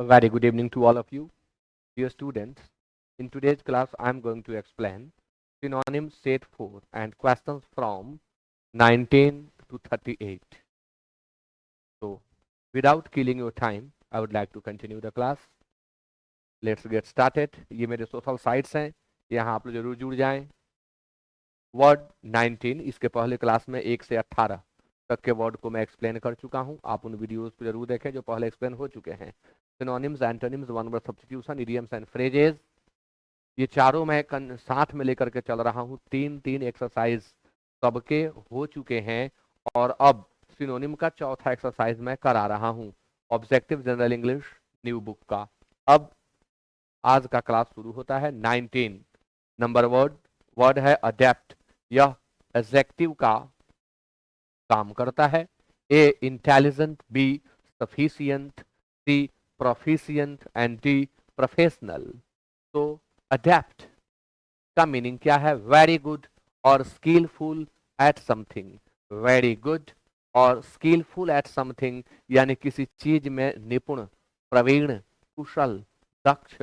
A very good evening to all of you, dear students. In today's class, I am going to explain synonyms set 4 and questions from 19 to 38. So, without killing your time, I would like to continue the class. Let's get started. ये मेरे social sites हैं, यहाँ आप लोग जरूर जुड़ जाएं. Word 19 इसके पहले क्लास में 1 से 18 तक के वर्ड को मैं एक्सप्लेन कर चुका हूं. आप उन वीडियोस को जरूर देखें जो पहले एक्सप्लेन हो चुके हैं. Synonyms, antonyms, one word substitution, idioms and phrases, ये चारों मैं साथ में लेकर के चल रहा हूं. 3 एक्सरसाइज सबके हो चुके हैं और अब सिनोनिम का चौथा एक्सरसाइज मैं करा रहा हूं, objective general English new book का. अब आज का क्लास शुरू होता है. 19 नंबर वर्ड है अडेप्ट. यह एडजेक्टिव का काम करता है. A intelligent, B sufficient, C proficient and D professional. तो अडेप्ट का मीनिंग क्या है? वेरी गुड और skilful at something. Very good और स्किलफुल एट समथिंग यानी किसी चीज में निपुण, प्रवीण, कुशल, दक्ष.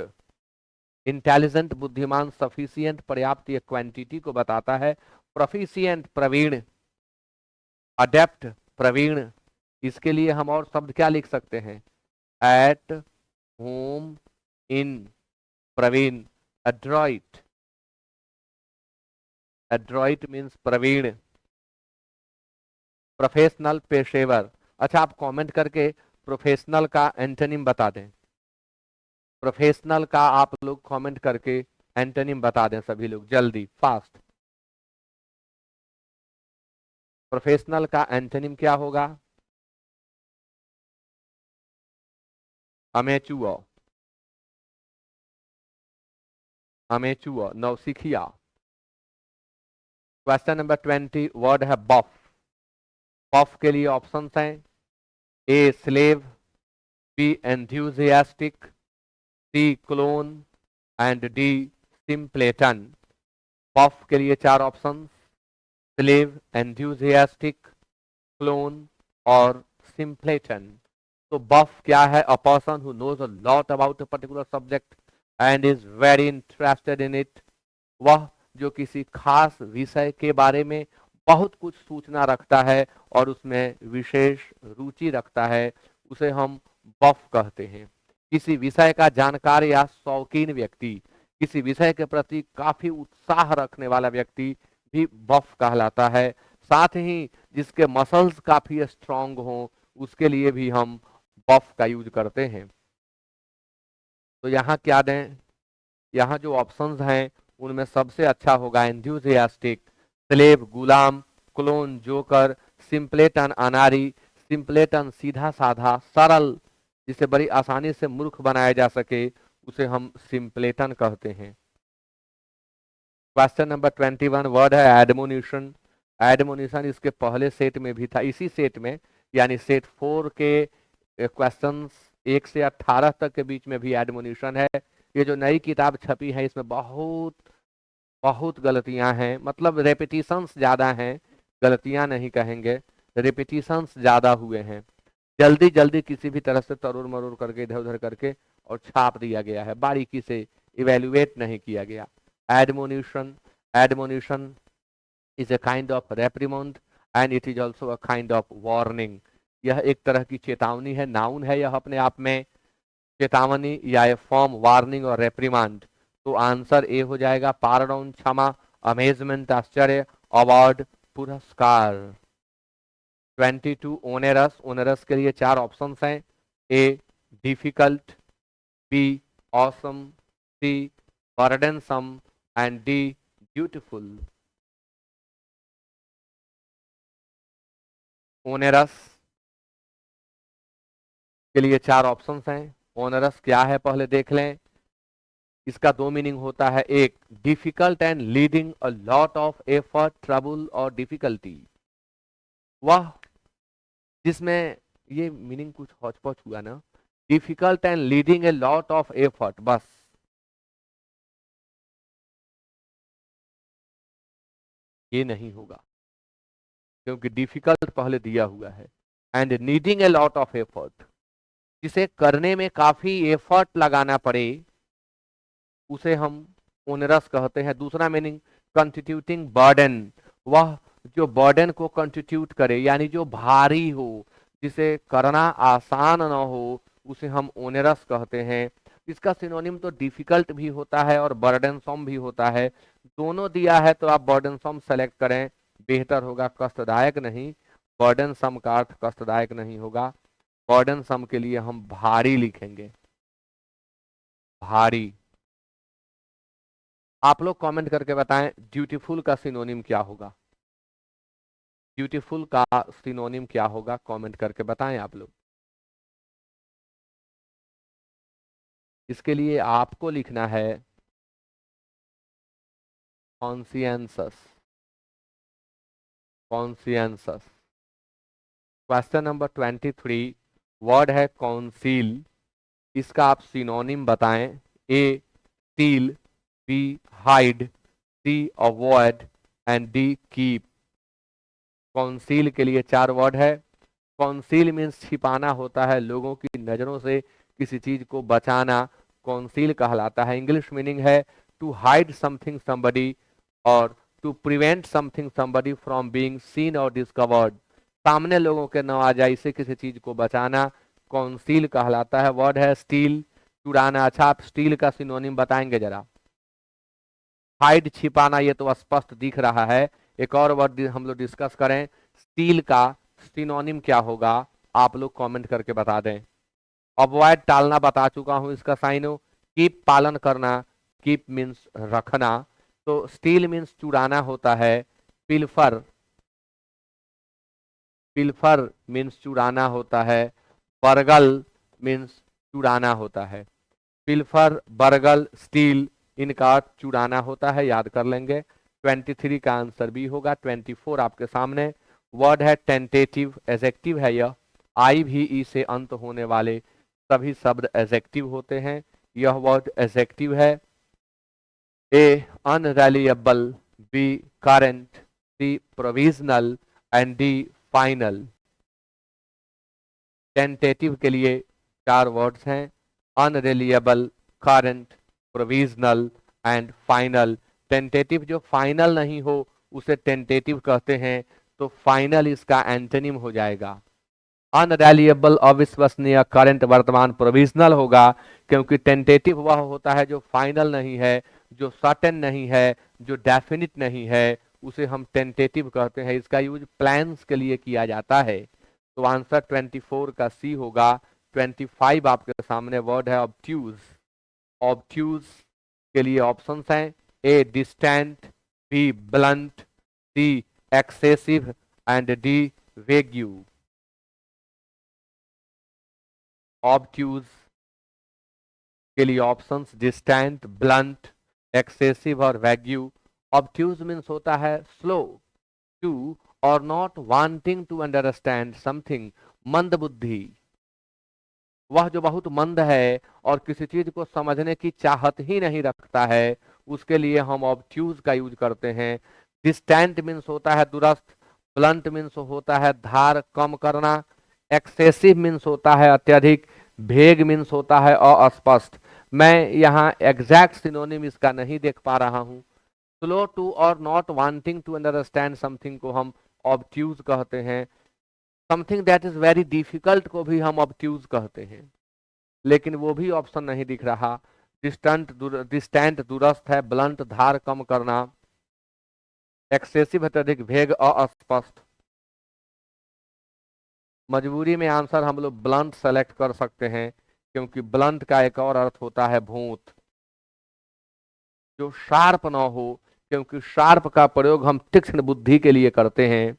इंटेलिजेंट बुद्धिमान, सफिशिएंट पर्याप्त, ये क्वांटिटी को बताता है. प्रोफिशिएंट प्रवीण, अडेप्ट प्रवीण. इसके लिए हम और शब्द क्या लिख सकते हैं? एट होम, इन, प्रवीण. एड्रॉइट, एड्रॉइट मीन्स प्रवीण. प्रोफेशनल पेशेवर. अच्छा, आप कमेंट करके प्रोफेशनल का एंटोनिम बता दें. प्रोफेशनल का आप लोग कमेंट करके एंटोनिम बता दें सभी लोग, जल्दी, फास्ट. प्रोफेशनल का एंटोनिम क्या होगा? अमेचुअर, अमेचुअर, नौसिखिया. क्वेश्चन नंबर 20 वर्ड है बफ. बफ के लिए ऑप्शंस हैं. A slave, B enthusiastic, C clone and D simpleton. Buff के लिए 4 ऑप्शन: स्लेव, एंथ्यूजियास्टिक, क्लोन और सिम्पलेटन. तो बफ क्या है? A person who knows a lot about a particular subject and is very interested in it. वह जो किसी खास विषय के बारे में बहुत कुछ सूचना रखता है और उसमें विशेष रुचि रखता है, उसे हम बफ कहते हैं. किसी विषय का जानकार या शौकीन व्यक्ति, किसी विषय के प्रति काफी उत्साह रखने वाला व्यक्ति भी बफ कहलाता है. साथ ही जिसके मसल्स काफी स्ट्रांग हों, उसके लिए भी हम बफ का यूज करते हैं. तो यहाँ क्या दें? यहाँ जो ऑप्शंस हैं उनमें सबसे अच्छा होगा एंथ्यूजियास्टिक, स्लेव गुलाम, क्लोन जोकर, सिम्पलेटन अनारी. सिम्पलेटन सीधा साधा सरल, जिसे बड़ी आसानी से मूर्ख बनाया जा सके, उसे हम सिम्पलेटन कहते हैं. क्वेश्चन नंबर 21 वर्ड है एडमोनिशन. एडमोनिशन इसके पहले सेट में भी था. इसी सेट में यानी सेट 4 के क्वेश्चंस 1 से 18 तक के बीच में भी एडमोनिशन है. ये जो नई किताब छपी है इसमें बहुत बहुत गलतियां हैं, मतलब रेपिटिशंस ज्यादा हैं, गलतियां नहीं कहेंगे, रेपिटिशंस ज्यादा हुए हैं. जल्दी जल्दी किसी भी तरह से तरोड़ मरोड़ करके इधर उधर करके और छाप दिया गया है, बारीकी से इवेल्युएट नहीं किया गया. Admonition, admonition is a kind of reprimand and it is also a kind of warning. यह एक तरह की चेतावनी है, नाउन है यह अपने आप में. चेतावनी या ए फॉर्म वार्निंग और रेप्रिमांड. तो आंसर ए हो जाएगा. पारडॉन क्षमा, अमेजमेंट आश्चर्य, अवार्ड पुरस्कार. 22 ओनेरस. ओनेरस के लिए 4 ऑप्शन हैं. A difficult, B awesome, C burdensome and D beautiful. Onerous के लिए 4 ऑप्शन हैं. ओनरस क्या है पहले देख लें. इसका 2 मीनिंग होता है. एक, difficult and leading a lot of effort, trouble और डिफिकल्टी. वह जिसमें, ये मीनिंग कुछ हौच-पौच हुआ ना. Difficult and leading a lot of effort, बस ये नहीं होगा क्योंकि डिफिकल्ट पहले दिया हुआ है. And needing a lot of effort, जिसे करने में काफी एफर्ट लगाना पड़े उसे हम ओनरस कहते हैं। दूसरा मीनिंग कंस्टिट्यूटिंग बर्डन, वह जो बर्डन को कंस्टिट्यूट करे यानी जो भारी हो, जिसे करना आसान न हो, उसे हम ओनरस कहते हैं। इसका सिनोनिम तो डिफिकल्ट भी होता है और बर्डनसम भी होता है। दोनों दिया है तो आप बर्डनसम सेलेक्ट करें, बेहतर होगा, कष्टदायक नहीं। बर्डनसम का अर्थ कष्टदायक नहीं होगा। बर्डनसम के लिए हम भारी लिखेंगे, भारी। आप लोग कमेंट करके बताएं ड्यूटीफुल का सिनोनिम क्या होगा। ब्यूटीफुल का सिनोनिम क्या होगा, कमेंट करके बताएं आप लोग। इसके लिए आपको लिखना है conscientious, conscientious. Question number 23, word है काउंसिल, इसका आप सिनोनिम बताएं। A steal, B hide, C avoid and D keep. Counsel के लिए 4 वर्ड है। कॉन्सील मीन्स छिपाना होता है, लोगों की नजरों से किसी चीज को बचाना कॉन्सील कहलाता है। इंग्लिश मीनिंग है टू हाइड समथिंग समबडी और to prevent something somebody from being seen और डिस्कवर्ड। सामने लोगों के न आ जाए इसे किसी चीज को बचाना कॉन्सील कहलाता है। वर्ड है स्टील, चुराना। अच्छा, आप स्टील का सिनोनिम बताएंगे जरा। हाइड छिपाना, ये तो स्पष्ट दिख रहा है। एक और वर्ड हम लोग डिस्कस करें, स्टील का सिनोनिम क्या होगा, आप लोग कमेंट करके बता दें। अवॉइड टालना बता चुका हूं इसका साइन। कीप पालन करना, कीप मीन्स रखना, तो स्टील मीन्स चुराना होता है। पिल्फर, पिल्फर मीन्स चुराना होता है। बरगल मीन्स चुराना होता है। पिल्फर, बरगल, स्टील, इनका अर्थ चुराना होता है, याद कर लेंगे। 23 का आंसर बी होगा। 24 आपके सामने, वर्ड है टेंटेटिव, एजेक्टिव है यह। आई भी ई से अंत होने वाले सभी शब्द एजेक्टिव होते हैं, यह वर्ड एजेक्टिव है। A unreliable, B current, C provisional and D final. Tentative के लिए 4 वर्ड्स हैं, unreliable, current, provisional and final. Tentative जो फाइनल नहीं हो उसे टेंटेटिव कहते हैं, तो फाइनल इसका एंटोनिम हो जाएगा। अनरिलायबल अविश्वसनीय, करंट वर्तमान, प्रोविजनल होगा क्योंकि टेंटेटिव वह होता है जो फाइनल नहीं है, जो सर्टेन नहीं है, जो डेफिनिट नहीं है, उसे हम टेंटेटिव कहते हैं। इसका यूज प्लान्स के लिए किया जाता है। तो आंसर 24 का सी होगा। 25 आपके सामने, वर्ड है ऑब्ट्यूज। ऑब्ट्यूज के लिए ऑप्शंस हैं, A distant, B blunt, C excessive and D vague. Obtuse के लिए ऑप्शंस डिस्टेंट, ब्लंट, एक्सेसिव और वैग्यू। ऑब्ट्यूज मीन्स होता है स्लो टू और not wanting to understand something, मंद बुद्धि, वह जो बहुत मंद है और किसी चीज को समझने की चाहत ही नहीं रखता है, उसके लिए हम ऑब्ट्यूज का यूज करते हैं। डिस्टेंट मीन्स होता है दुरस्थ, ब्लंट मीन्स होता है धार कम करना, एक्सेसिव मीन्स होता है अत्यधिक, भेग मीन्स होता है अस्पष्ट। मैं यहाँ एग्जैक्ट सिनोनिम इसका नहीं देख पा रहा हूँ। स्लो टू और not wanting to understand something को हम ऑब्ट्यूज कहते हैं। Something that is very difficult को भी हम ऑब्ट्यूज कहते हैं, लेकिन वो भी ऑप्शन नहीं दिख रहा। डिस्टेंट दूरस्थ है, ब्लंट धार कम करना, एक्सेसिव अत्यधिक, भेग अस्पष्ट। मजबूरी में आंसर हम लोग ब्लंट सेलेक्ट कर सकते हैं क्योंकि ब्लंट का एक और अर्थ होता है भूत, जो शार्प ना हो, क्योंकि शार्प का प्रयोग हम तीक्ष्ण बुद्धि के लिए करते हैं,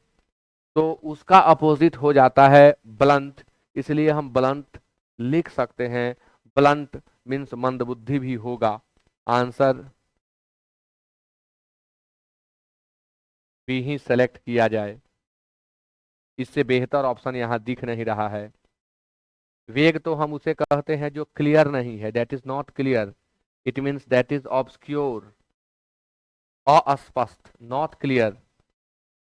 तो उसका अपोजिट हो जाता है ब्लंट, इसलिए हम ब्लंट लिख सकते हैं। ब्लंट मीन्स मंद बुद्धि भी होगा। आंसर बी ही सेलेक्ट किया जाए, इससे बेहतर ऑप्शन यहाँ दिख नहीं रहा है। वेग तो हम उसे कहते हैं जो क्लियर नहीं है, that is not clear, it means that is obscure, अस्पष्ट, नॉट क्लियर।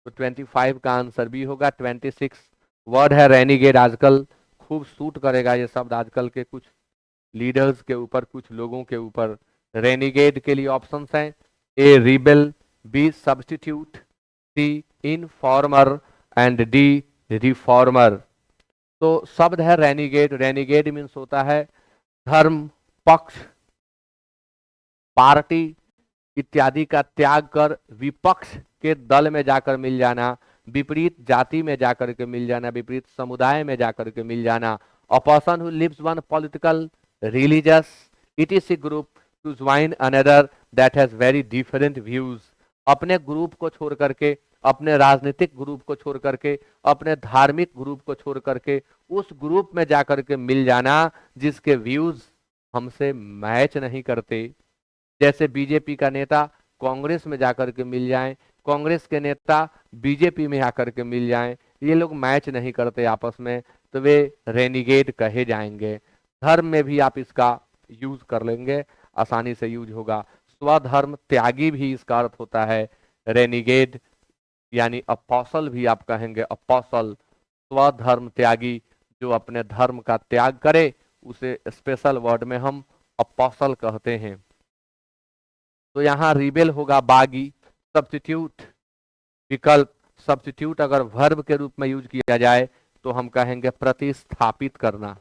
तो 25 का आंसर बी होगा। 26, वर्ड है रेनिगेड, आजकल खूब सूट करेगा ये शब्द आजकल के कुछ लीडर्स के ऊपर, कुछ लोगों के ऊपर। रेनिगेड के लिए ऑप्शंस हैं, A rebel, B substitute, C informer and D reformer. तो शब्द है रेनिगेड। रेनिगेड मीन्स होता है धर्म, पक्ष, पार्टी इत्यादि का त्याग कर विपक्ष के दल में जाकर मिल जाना, विपरीत जाति में जाकर के मिल जाना, विपरीत समुदाय में जाकर के मिल जाना। A person who lives one political, religious, etc group to join another that has very different views. अपने ग्रुप को छोड़ करके, अपने राजनीतिक ग्रुप को छोड़ करके, अपने धार्मिक ग्रुप को छोड़ करके उस ग्रुप में जाकर के मिल जाना जिसके व्यूज हमसे मैच नहीं करते। जैसे बीजेपी का नेता कांग्रेस में जाकर के मिल जाएं, कांग्रेस के नेता बीजेपी में आकर के मिल जाएं, ये लोग मैच नहीं करते आपस में, तो वे रेनिगेड कहे जाएंगे। धर्म में भी आप इसका यूज कर लेंगे, आसानी से यूज होगा। स्वधर्म त्यागी भी इसका अर्थ होता है। रेनिगेड यानी अपोसल भी आप कहेंगे, अपोसल स्वधर्म त्यागी, जो अपने धर्म का त्याग करे उसे स्पेशल वर्ड में हम अपोसल कहते हैं। तो यहाँ रिबेल होगा बागी। सब्स्टिट्यूट विकल्प, सब्स्टिट्यूट अगर वर्ब के रूप में यूज किया जाए तो हम कहेंगे प्रतिस्थापित करना।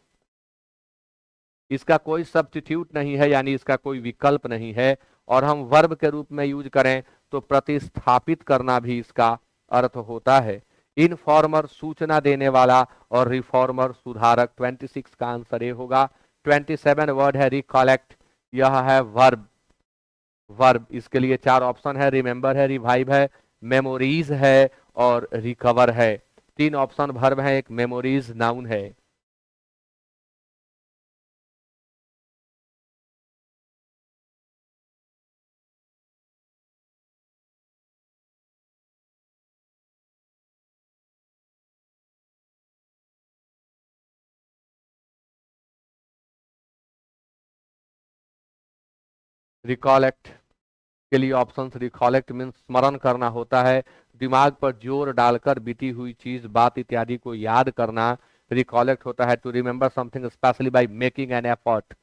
इसका कोई सब्स्टिट्यूट नहीं है, यानी इसका कोई विकल्प नहीं है, और हम वर्ब के रूप में यूज करें तो प्रतिस्थापित करना भी इसका अर्थ होता है। इनफॉर्मर सूचना देने वाला और रिफॉर्मर सुधारक। 26 का आंसर ए होगा। 27 वर्ड है रिकॉलेक्ट, यह है वर्ब। वर्ब इसके लिए 4 ऑप्शन है, रिमेंबर है, रिवाइव है, मेमोरीज है और रिकवर है। 3 ऑप्शन वर्ब है, एक मेमोरीज नाउन है। रिकॉलेक्ट के लिए ऑप्शन, रिकॉलेक्ट मीन्स स्मरण करना होता है, दिमाग पर जोर डालकर बीती हुई चीज, बात इत्यादि को याद करना रिकॉलेक्ट होता है। To remember something specially by making an effort,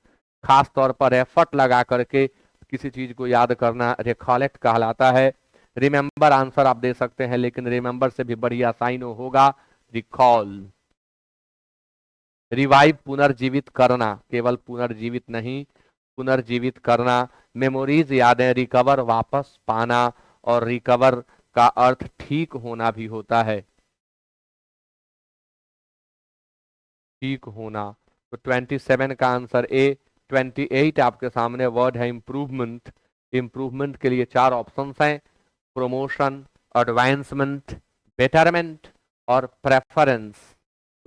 खास तौर पर एफर्ट लगा करके किसी चीज को याद करना रिकॉलेक्ट कहलाता है। रिमेंबर आंसर आप दे सकते हैं, लेकिन रिमेंबर से भी बढ़िया साइन होगा रिकॉल। रिवाइव पुनर्जीवित करना, केवल पुनर्जीवित नहीं, पुनर्जीवित करना। मेमोरीज यादें, रिकवर वापस पाना, और रिकवर का अर्थ ठीक होना भी होता है, ठीक होना। तो 27 का आंसर ए। 28 आपके सामने वर्ड है इंप्रूवमेंट। इंप्रूवमेंट के लिए 4 ऑप्शंस हैं, प्रमोशन, एडवांसमेंट, बेटरमेंट और प्रेफरेंस।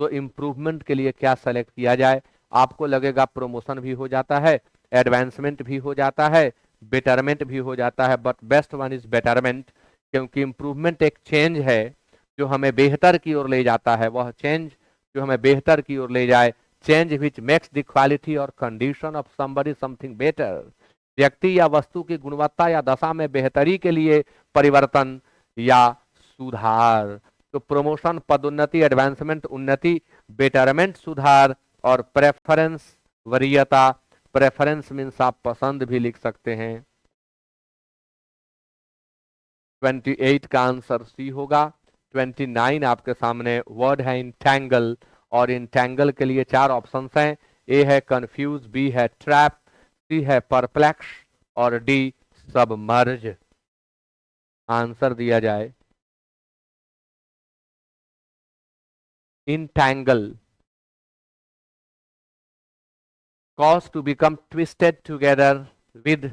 तो इंप्रूवमेंट के लिए क्या सेलेक्ट किया जाए? आपको लगेगा प्रमोशन भी हो जाता है, एडवांसमेंट भी हो जाता है, बेटरमेंट भी हो जाता है, but best one is betterment, क्योंकि इंप्रूवमेंट एक चेंज है जो हमें बेहतर की ओर ले जाता है। वह चेंज जो हमें बेहतर की ओर ले जाए, change which makes the quality और condition of somebody something better, व्यक्ति या वस्तु की गुणवत्ता या दशा में बेहतरी के लिए परिवर्तन या सुधार। तो प्रमोशन पदोन्नति, एडवांसमेंट उन्नति, बेटरमेंट सुधार और प्रेफरेंस वरीयता। प्रेफरेंस मीन्स आप पसंद भी लिख सकते हैं। 28 का आंसर सी होगा। 29 आपके सामने वर्ड है इंटैंगल, और इंटैंगल के लिए 4 ऑप्शंस हैं, ए है कंफ्यूज, बी है ट्रैप, सी है परप्लेक्स और डी सबमर्ज। आंसर दिया जाए। Entangle, cause to become twisted together with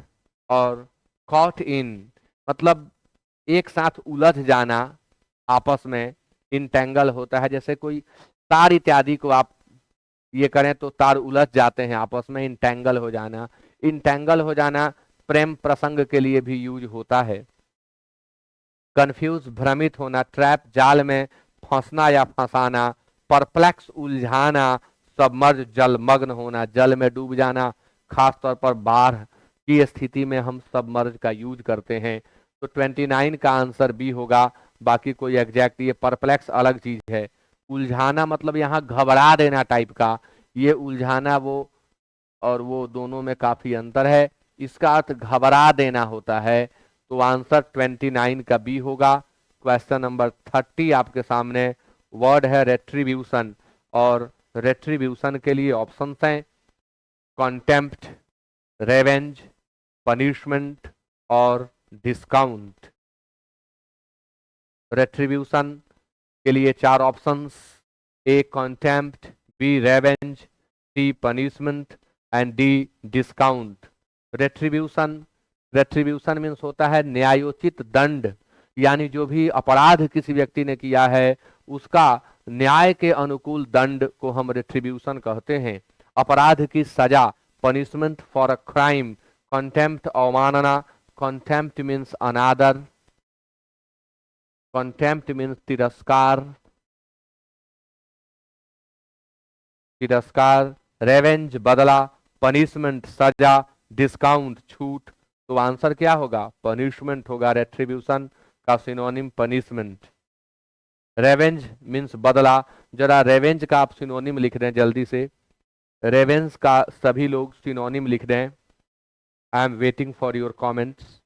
और caught in, मतलब एक साथ उलझ जाना आपस में इंटेंगल होता है। जैसे कोई तार इत्यादि को आप ये करें तो तार उलझ जाते हैं आपस में, इंटेंगल हो जाना। इंटेंगल हो जाना प्रेम प्रसंग के लिए भी यूज होता है। कंफ्यूज भ्रमित होना, ट्रैप जाल में फंसना या फंसाना, परप्लेक्स उलझाना, सबमर्ज जलमग्न होना, जल में डूब जाना। खास तौर पर बाढ़ की स्थिति में हम सबमर्ज का यूज करते हैं। तो 29 का आंसर बी होगा। बाकी कोई एग्जैक्ट, ये परप्लेक्स अलग चीज है, उलझाना मतलब यहाँ घबरा देना टाइप का, ये उलझाना वो और वो दोनों में काफी अंतर है। इसका अर्थ घबरा देना होता है। तो आंसर 29 का बी होगा। क्वेश्चन नंबर 30 आपके सामने, वर्ड है रेट्रीब्यूशन, और रेट्रीब्यूशन के लिए ऑप्शंस हैं कॉन्टेम्प्ट, रेवेंज, पनिशमेंट और डिस्काउंट। रेट्रीब्यूशन के लिए चार options, a contempt, b revenge, c punishment and d discount. Retribution, retribution means होता है न्यायोचित दंड, यानी जो भी अपराध किसी व्यक्ति ने किया है उसका न्याय के अनुकूल दंड को हम रेट्रीब्यूशन कहते हैं। अपराध की सजा, punishment for a crime. Contempt अवमानना, कंटेम्प्ट मीन्स अनादर, कंटेम्प्ट मीन्स तिरस्कार, तिरस्कार। रेवेंज बदला, पनिशमेंट सजा, डिस्काउंट छूट। तो आंसर क्या होगा? पनिशमेंट होगा। रेट्रीब्यूशन का सिनोनिम पनिशमेंट। रेवेंज मीन्स बदला, जरा रेवेंज का आप सिनोनिम लिख दें जल्दी से। रेवेंज का सभी लोग सिनोनिम लिख दें। I am waiting for your comments.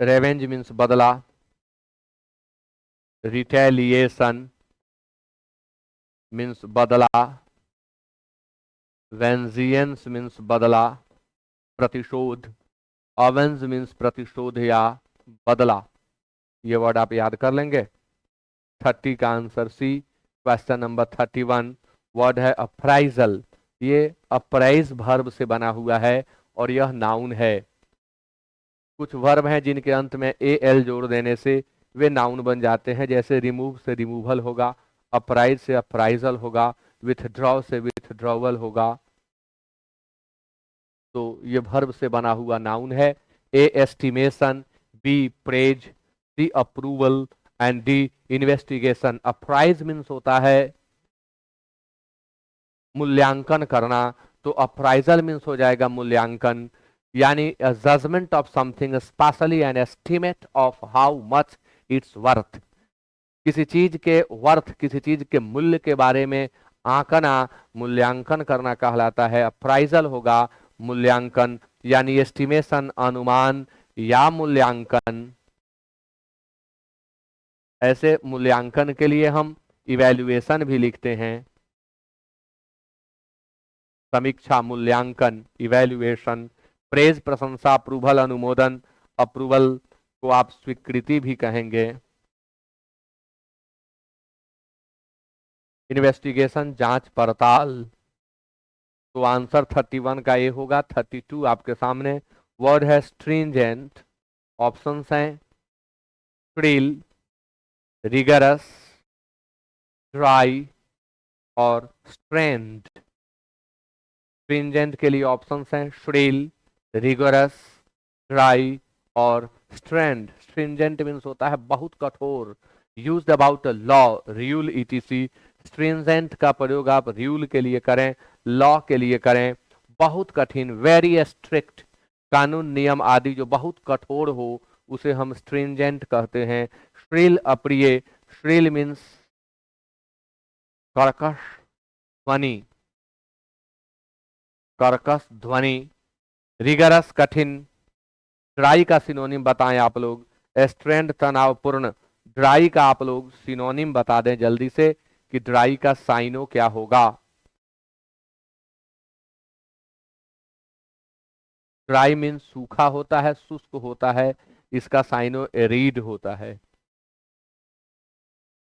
Revenge means बदला, रिटेलिएशन मीन्स बदला, वेंजियंस मीन्स बदला, प्रतिशोध, अवेंज मीन्स प्रतिशोध या बदला। ये वर्ड आप याद कर लेंगे। 30 का answer C. Question number 31, word है अप्राइजल। ये अप्राइज वर्ब से बना हुआ है और यह नाउन है। कुछ वर्ब हैं जिनके अंत में ए एल जोड़ देने से वे नाउन बन जाते हैं, जैसे रिमूव से रिमूवल होगा, अप्राइज से अप्राइजल होगा, विथड्रॉ से विथड्रॉवल होगा। तो ये वर्ब से बना हुआ नाउन है। A estimation, B praise, C approval and D investigation. Appraise means होता है मूल्यांकन करना, तो अप्राइजल मीन्स हो जाएगा मूल्यांकन, यानी judgement of something, specially an estimate of how much it's worth. किसी चीज के वर्थ, किसी चीज के मूल्य के बारे में आंकना, मूल्यांकन करना कहलाता है। अप्राइजल होगा मूल्यांकन, यानी एस्टिमेशन, अनुमान या मूल्यांकन। ऐसे मूल्यांकन के लिए हम इवैल्यूएशन भी लिखते हैं। समीक्षा, मूल्यांकन, इवैल्यूएशन। प्रेज प्रशंसा, अप्रूवल अनुमोदन, अप्रूवल को आप स्वीकृति भी कहेंगे। इन्वेस्टिगेशन, जांच पड़ताल। तो आंसर 31 का ये होगा। 32 आपके सामने, वर्ड है स्ट्रिंजेंट। ऑप्शंस हैं श्रिल, रिगरस, ड्राई और स्ट्रेंड। स्ट्रिंजेंट के लिए ऑप्शंस हैं श्रिल, रिगरस, ड्राई और स्ट्रेंड। स्ट्रिंजेंट मीन्स होता है बहुत कठोर, used about law, rule etc. Stringent का प्रयोग आप रूल के लिए करें, लॉ के लिए करें। बहुत कठिन, वेरी स्ट्रिक्ट, कानून नियम आदि जो बहुत कठोर हो उसे हम स्ट्रिंजेंट कहते हैं। श्रिल अप्रिय, श्रिल मीन्स कर्कश ध्वनि, कर्कश ध्वनि। रिगरस कठिन। ड्राई का सिनोनिम बताएं आप लोग। स्ट्रेंड तनावपूर्ण। ड्राई का आप लोग सिनोनिम बता दें जल्दी से कि ड्राई का साइनो क्या होगा। ड्राई मीन्स सूखा होता है, शुष्क होता है। इसका साइनो एरिड होता है।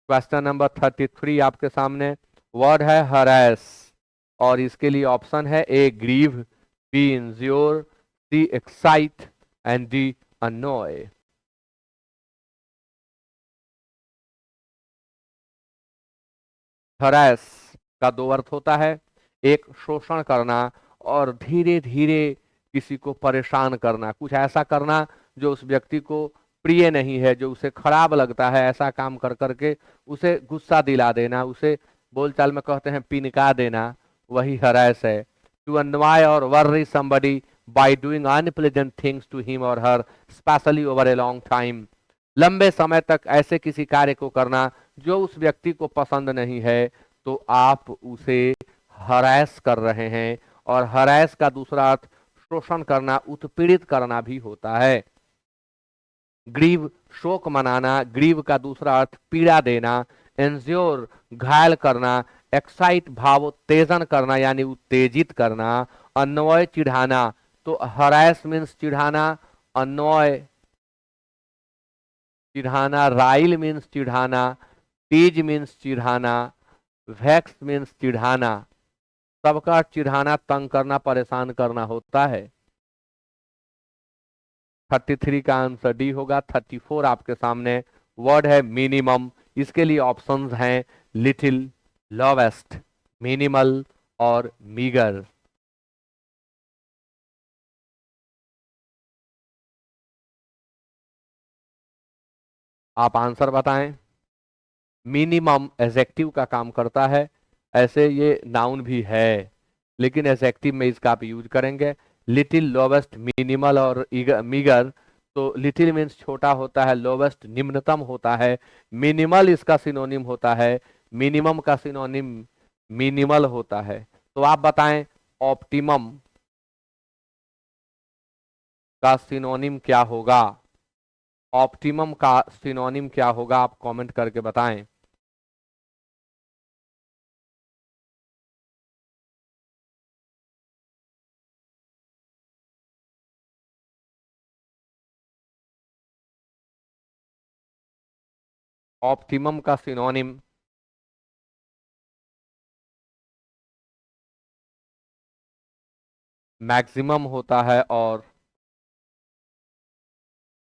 क्वेश्चन नंबर 33 आपके सामने, वर्ड है हरास और इसके लिए ऑप्शन है A grieve, B injure, C excite and D annoy. Harass का दो अर्थ होता है, एक शोषण करना और धीरे धीरे किसी को परेशान करना, कुछ ऐसा करना जो उस व्यक्ति को प्रिय नहीं है, जो उसे खराब लगता है, ऐसा काम कर करके उसे गुस्सा दिला देना, उसे बोलचाल में कहते हैं पिनका देना, वही हरास है। to annoy or worry somebody by doing unpleasant things to him or her, especially over a long time. लंबे समय तक ऐसे किसी कार्य को करना जो उस व्यक्ति को पसंद नहीं है, तो आप उसे हरास कर रहे हैं। और हरास का दूसरा अर्थ शोषण करना, उत्पीड़ित करना भी होता है। ग्रीव शोक मनाना, ग्रीव का दूसरा अर्थ पीड़ा देना। एंज्योर घायल करना। एक्साइट भाव उत्तेजन करना यानी उत्तेजित करना। अन्वय चिढ़ाना, तो हरास मीन्स चिढ़ाना, अन्वय चिढ़ाना, राइल मीन्स चिढ़ाना, टीज मीन्स चिढ़ाना, वैक्स मीन्स चिढ़ाना। सबका चिढ़ाना, तंग करना, परेशान करना होता है। 33 का आंसर डी होगा। 34 आपके सामने वर्ड है मिनिमम। इसके लिए ऑप्शंस हैं लिटिल, लोवेस्ट, मिनिमल और मीगर। आप आंसर बताएं। मिनिमम एडजेक्टिव का काम करता है। ऐसे ये नाउन भी है, लेकिन एडजेक्टिव में इसका आप यूज करेंगे। लिटिल, लोवेस्ट, मिनिमल और मीगर। तो लिटिल मीन्स छोटा होता है, लोवेस्ट निम्नतम होता है, मिनिमल इसका सिनोनिम होता है, मिनिमम का सिनोनिम मिनिमल होता है। तो आप बताएं ऑप्टिमम का सिनोनिम क्या होगा। ऑप्टिमम का सिनोनिम क्या होगा, आप कमेंट करके बताएं। ऑप्टिमम का सिनोनिम मैक्सिमम होता है और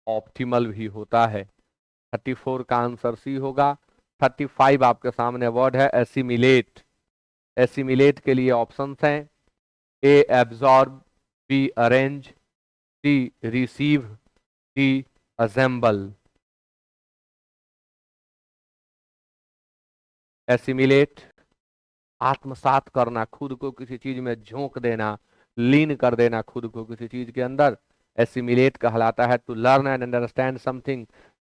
ऑप्टिमल भी होता है। 34 का आंसर सी होगा। 35 आपके सामने वर्ड है एसिमिलेट। एसिमिलेट के लिए ऑप्शंस हैं A absorb, B arrange, C receive, D assemble. Assimilate आत्मसात करना, खुद को किसी चीज में झोंक देना, लीन कर देना खुद को किसी चीज के अंदर, एसिमिलेट कहलाता है। To learn and understand something,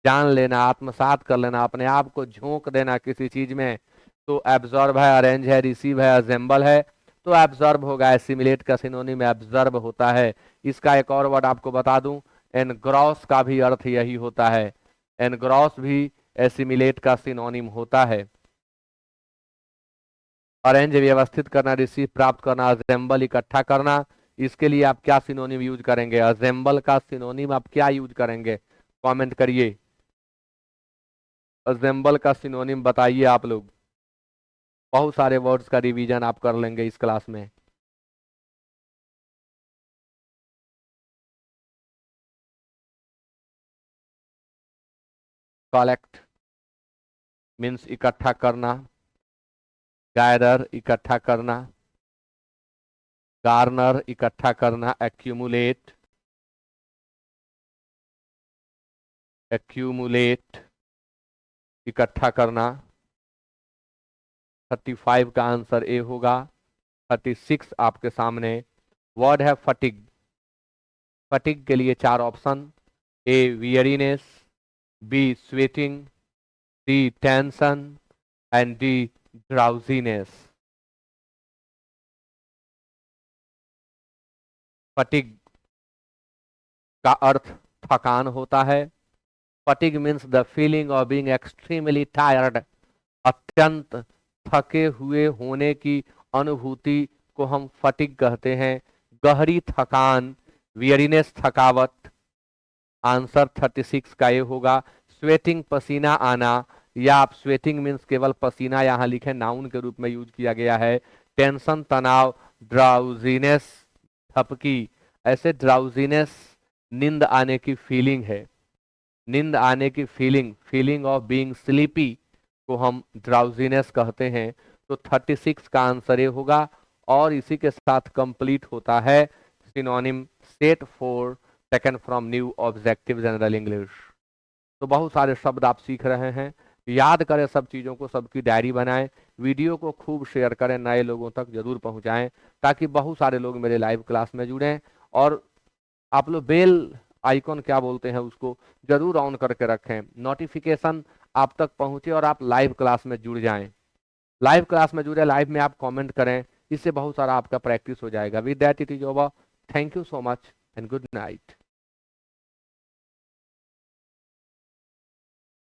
जान लेना, आत्मसात कर लेना, अपने आप को झोंक देना किसी चीज में। तो एब्जॉर्ब है, अरेंज है, रिसीव है, असेंबल है। तो एब्जॉर्ब होगा। एसिमिलेट का सिनोनिम एब्जॉर्ब होता है। इसका एक और वर्ड आपको बता दूं, एनग्रॉस का भी अर्थ यही होता है। एनग्रॉस भी एसिमिलेट का सिनोनिम होता है। अरेंज व्यवस्थित करना, रिसीव प्राप्त करना, असेंबल इकट्ठा करना। इसके लिए आप क्या सिनोनिम यूज करेंगे, असेंबल का सिनोनिम आप क्या यूज करेंगे, कमेंट करिए। असेंबल का सिनोनिम बताइए आप लोग। बहुत सारे वर्ड्स का रिवीजन आप कर लेंगे इस क्लास में। कलेक्ट मीन्स इकट्ठा करना, गैदर इकट्ठा करना, गार्नर इकट्ठा करना, एक्यूमुलेट, एक्यूमुलेट इकट्ठा करना। 35 का आंसर ए होगा। 36 आपके सामने वर्ड है फटिग। फटिग के लिए चार option, A weariness, B sweating, D tension and D drowsiness. Fatigue का अर्थ थकान होता है। Fatigue means the feeling of being extremely tired, अत्यंत थके हुए होने की अनुभूति को हम फटिग कहते हैं। गहरी थकान, वियरीनेस थकावट। आंसर 36 का ये होगा। स्वेटिंग पसीना आना, या आप स्वेटिंग मीन्स केवल पसीना यहाँ लिखे, नाउन के रूप में यूज किया गया है। टेंशन तनाव, ड्राउजीनेस थपकी। ऐसे ड्राउजीनेस नींद आने की फीलिंग है। नींद आने की feeling, feeling of being sleepy को हम ड्राउजीनेस कहते हैं। तो 36 का आंसर ये होगा। और इसी के साथ कंप्लीट होता है synonym set 4 taken from new objective general English. तो बहुत सारे शब्द आप सीख रहे हैं, याद करें सब चीजों को, सबकी डायरी बनाएं। वीडियो को खूब शेयर करें, नए लोगों तक जरूर पहुंचाएं, ताकि बहुत सारे लोग मेरे लाइव क्लास में जुड़ें। और आप लोग बेल आइकॉन क्या बोलते हैं उसको जरूर ऑन करके रखें, नोटिफिकेशन आप तक पहुंचे और आप लाइव क्लास में जुड़ जाएं। लाइव क्लास में जुड़े, लाइव में आप कमेंट करें, इससे बहुत सारा आपका प्रैक्टिस हो जाएगा। With that it is over. Thank you so much and good night.